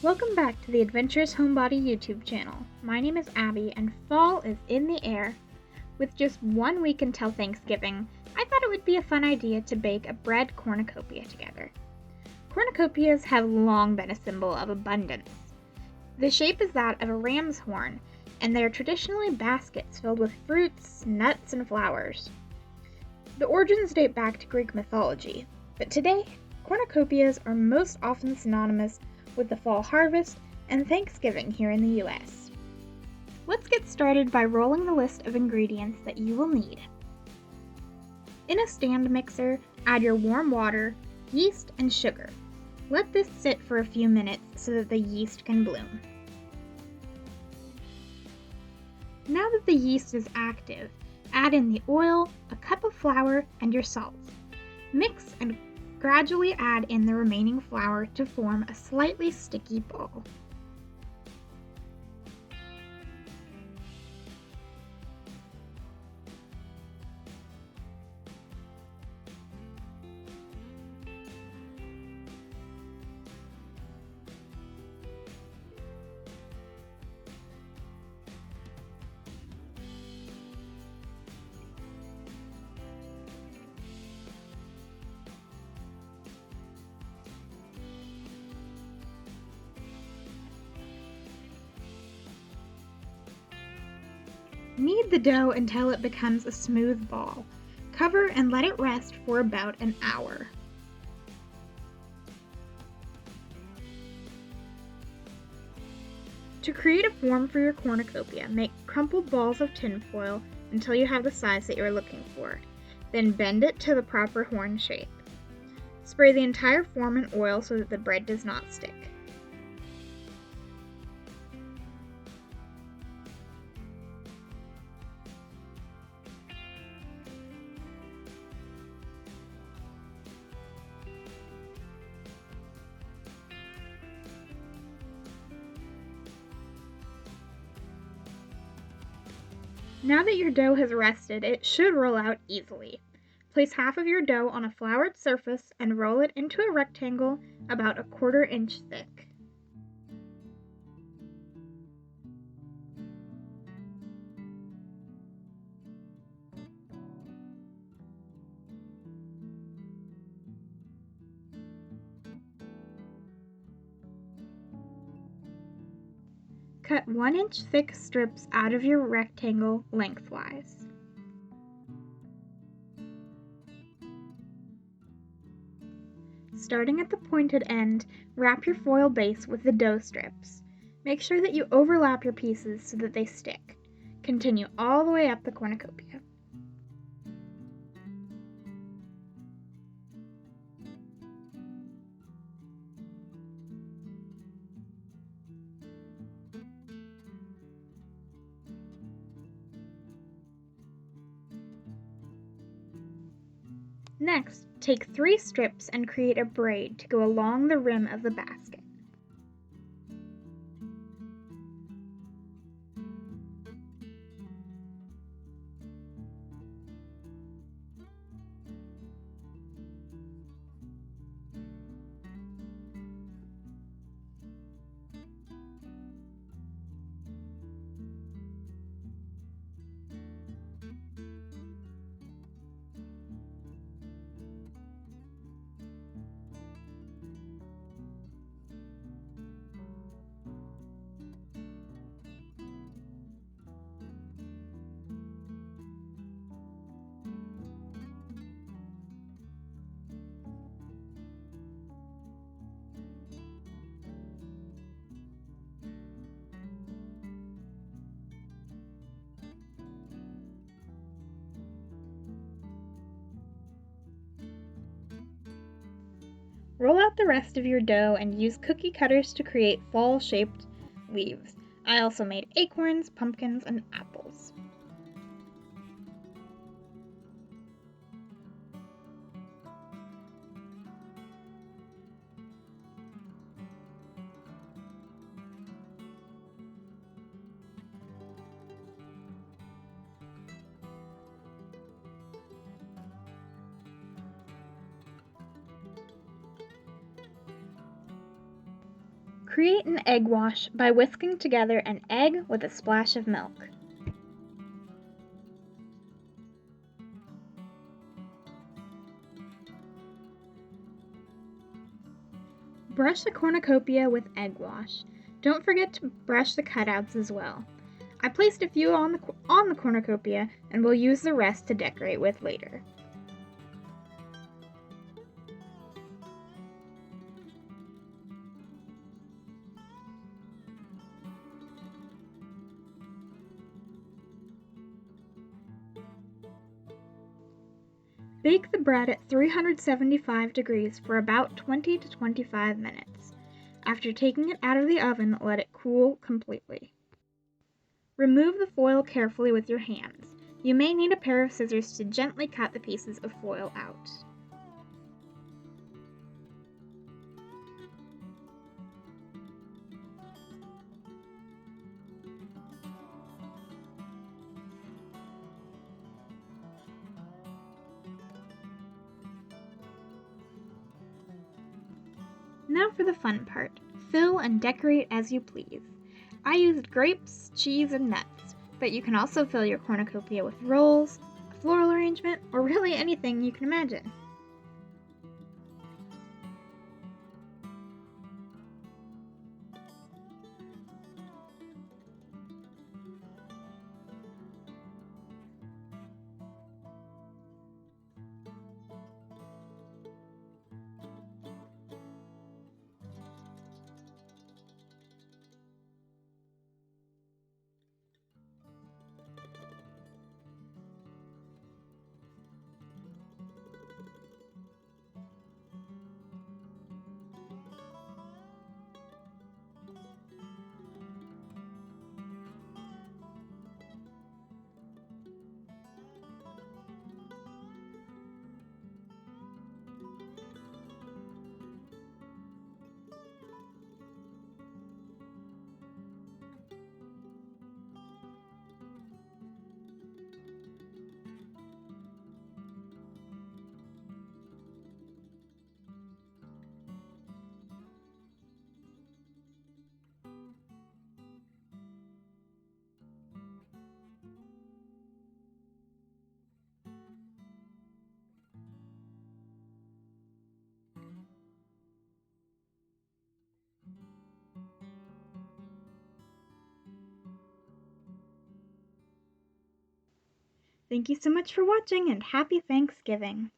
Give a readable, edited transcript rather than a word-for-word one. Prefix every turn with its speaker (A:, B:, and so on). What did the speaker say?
A: Welcome back to the Adventurous Homebody YouTube channel. My name is Abby and fall is in the air. With just 1 week until Thanksgiving, I thought it would be a fun idea to bake a bread cornucopia together. Cornucopias have long been a symbol of abundance. The shape is that of a ram's horn, and they are traditionally baskets filled with fruits, nuts, and flowers. The origins date back to Greek mythology, but today, cornucopias are most often synonymous with the fall harvest and Thanksgiving here in the US. Let's get started by rolling the list of ingredients that you will need. In a stand mixer, add your warm water, yeast, and sugar. Let this sit for a few minutes so that the yeast can bloom. Now that the yeast is active, add in the oil, a cup of flour, and your salt. Mix and gradually add in the remaining flour to form a slightly sticky ball. Knead the dough until it becomes a smooth ball. Cover and let it rest for about an hour. To create a form for your cornucopia, make crumpled balls of tinfoil until you have the size that you are looking for. Then bend it to the proper horn shape. Spray the entire form in oil so that the bread does not stick. Now that your dough has rested, it should roll out easily. Place half of your dough on a floured surface and roll it into a rectangle about 1/4 inch thick. Cut 1-inch thick strips out of your rectangle lengthwise. Starting at the pointed end, wrap your foil base with the dough strips. Make sure that you overlap your pieces so that they stick. Continue all the way up the cornucopia. Next, take 3 strips and create a braid to go along the rim of the basket. Roll out the rest of your dough and use cookie cutters to create fall-shaped leaves. I also made acorns, pumpkins, and apples. Create an egg wash by whisking together an egg with a splash of milk. Brush the cornucopia with egg wash. Don't forget to brush the cutouts as well. I placed a few on the cornucopia and will use the rest to decorate with later. Bake the bread at 375 degrees for about 20 to 25 minutes. After taking it out of the oven, let it cool completely. Remove the foil carefully with your hands. You may need a pair of scissors to gently cut the pieces of foil out. Now for the fun part. Fill and decorate as you please. I used grapes, cheese, and nuts, but you can also fill your cornucopia with rolls, a floral arrangement, or really anything you can imagine. Thank you so much for watching and happy Thanksgiving!